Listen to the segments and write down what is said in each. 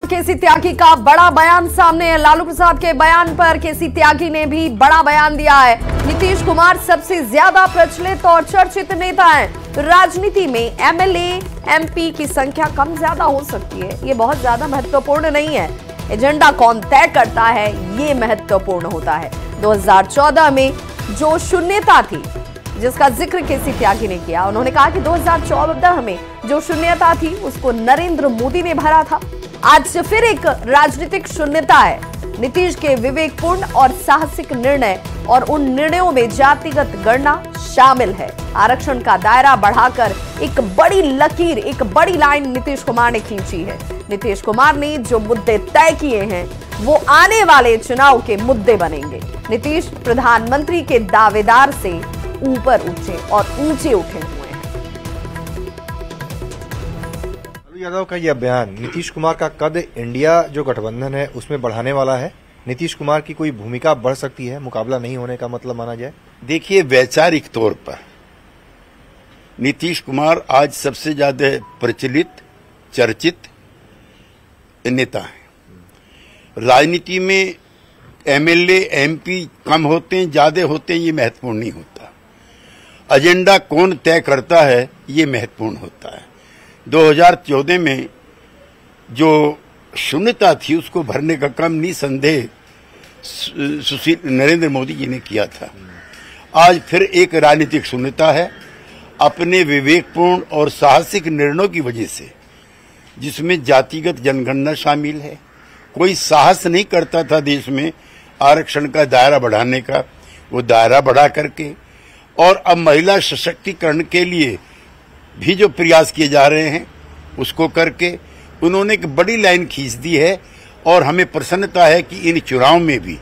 केसी त्यागी का बड़ा बयान सामने है। लालू प्रसाद के बयान पर केसी त्यागी ने भी बड़ा बयान दिया है। नीतीश कुमार सबसे ज्यादा प्रचलित और चर्चित नेता हैं। राजनीति में एमएलए एमपी की संख्या कम ज्यादा हो सकती है, ये बहुत ज्यादा महत्वपूर्ण नहीं है। एजेंडा कौन तय करता है ये महत्वपूर्ण होता है। 2014 में जो शून्यता थी जिसका जिक्र केसी त्यागी ने किया, उन्होंने कहा कि 2014 में जो शून्यता थी उसको नरेंद्र मोदी ने भरा था। आज फिर एक राजनीतिक शून्यता है। नीतीश के विवेकपूर्ण और साहसिक निर्णय और उन निर्णयों में जातिगत गणना शामिल है। आरक्षण का दायरा बढ़ाकर एक बड़ी लकीर, एक बड़ी लाइन नीतीश कुमार ने खींची है। नीतीश कुमार ने जो मुद्दे तय किए हैं वो आने वाले चुनाव के मुद्दे बनेंगे। नीतीश प्रधानमंत्री के दावेदार से ऊपर उठे और ऊंचे उठे हुए हैं। लालू यादव का यह बयान नीतीश कुमार का कद इंडिया जो गठबंधन है उसमें बढ़ाने वाला है। नीतीश कुमार की कोई भूमिका बढ़ सकती है, मुकाबला नहीं होने का मतलब माना जाए। देखिए, वैचारिक तौर पर नीतीश कुमार आज सबसे ज्यादा प्रचलित चर्चित नेता है। राजनीति में एमएलए एमपी कम होते हैं ज्यादा होते हैं ये महत्वपूर्ण नहीं होता। एजेंडा कौन तय करता है ये महत्वपूर्ण होता है। 2014 में जो शून्यता थी उसको भरने का काम निसंदेह नरेंद्र मोदी जी ने किया था। आज फिर एक राजनीतिक शून्यता है। अपने विवेकपूर्ण और साहसिक निर्णयों की वजह से, जिसमें जातिगत जनगणना शामिल है, कोई साहस नहीं करता था देश में आरक्षण का दायरा बढ़ाने का, वो दायरा बढ़ा करके और अब महिला सशक्तिकरण के लिए भी जो प्रयास किए जा रहे हैं उसको करके उन्होंने एक बड़ी लाइन खींच दी है। और हमें प्रसन्नता है कि इन चुनाव में भी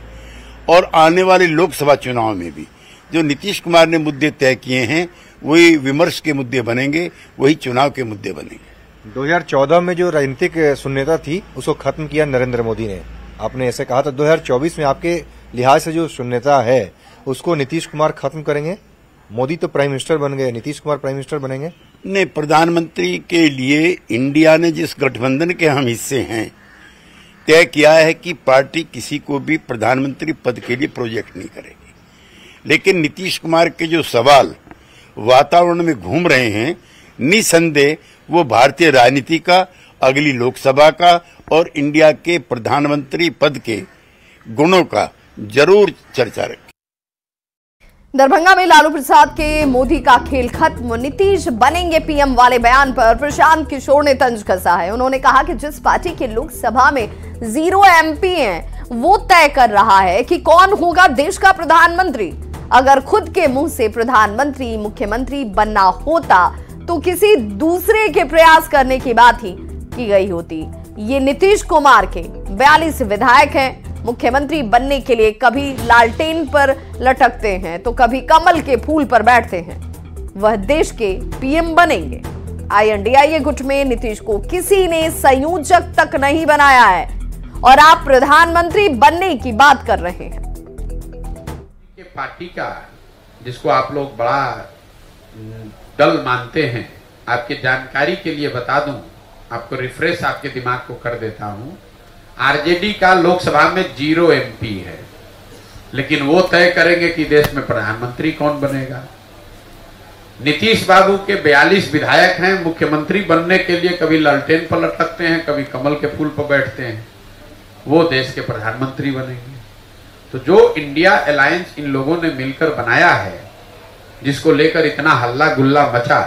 और आने वाले लोकसभा चुनाव में भी जो नीतीश कुमार ने मुद्दे तय किए हैं वही विमर्श के मुद्दे बनेंगे, वही चुनाव के मुद्दे बनेंगे। 2014 में जो राजनीतिक शून्यता थी उसको खत्म किया नरेंद्र मोदी ने, आपने ऐसे कहा था। 2024 में आपके लिहाज से जो शून्यता है उसको नीतीश कुमार खत्म करेंगे। मोदी तो प्राइम मिनिस्टर बन गए, नीतीश कुमार प्राइम मिनिस्टर बनेंगे। नहीं, प्रधानमंत्री के लिए इंडिया ने जिस गठबंधन के हम हिस्से हैं तय किया है कि पार्टी किसी को भी प्रधानमंत्री पद के लिए प्रोजेक्ट नहीं करेगी। लेकिन नीतीश कुमार के जो सवाल वातावरण में घूम रहे हैं, निसंदेह वो भारतीय राजनीति का, अगली लोकसभा का और इंडिया के प्रधानमंत्री पद के गुणों का जरूर चर्चा रखें। दरभंगा में लालू प्रसाद के मोदी का खेल खत्म, नीतीश बनेंगे पीएम वाले बयान पर प्रशांत किशोर ने तंज कसा है। उन्होंने कहा कि जिस पार्टी के लोकसभा में 0 एमपी हैं, वो तय कर रहा है कि कौन होगा देश का प्रधानमंत्री। अगर खुद के मुंह से प्रधानमंत्री मुख्यमंत्री बनना होता तो किसी दूसरे के प्रयास करने की बात ही की गई होती। ये नीतीश कुमार के 42 विधायक हैं। मुख्यमंत्री बनने के लिए कभी लालटेन पर लटकते हैं तो कभी कमल के फूल पर बैठते हैं। वह देश के पीएम बनेंगे। INDIA गुट में नीतीश को किसी ने संयोजक तक नहीं बनाया है और आप प्रधानमंत्री बनने की बात कर रहे हैं। पार्टी का जिसको आप लोग बड़ा दल मानते हैं, आपकी जानकारी के लिए बता दूं, आपको रिफ्रेश आपके दिमाग को कर देता हूं। आरजेडी का लोकसभा में 0 एमपी है, लेकिन वो तय करेंगे कि देश में प्रधानमंत्री कौन बनेगा। नीतीश बाबू के 42 विधायक हैं। मुख्यमंत्री बनने के लिए कभी लालटेन पर लटकते हैं, कभी कमल के फूल पर बैठते हैं। वो देश के प्रधानमंत्री बनेंगे। तो जो इंडिया अलायंस इन लोगों ने मिलकर बनाया है, जिसको लेकर इतना हल्ला गुल्ला मचा,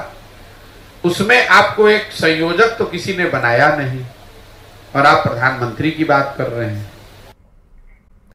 उसमें आपको एक संयोजक तो किसी ने बनाया नहीं और आप प्रधानमंत्री की बात कर रहे हैं।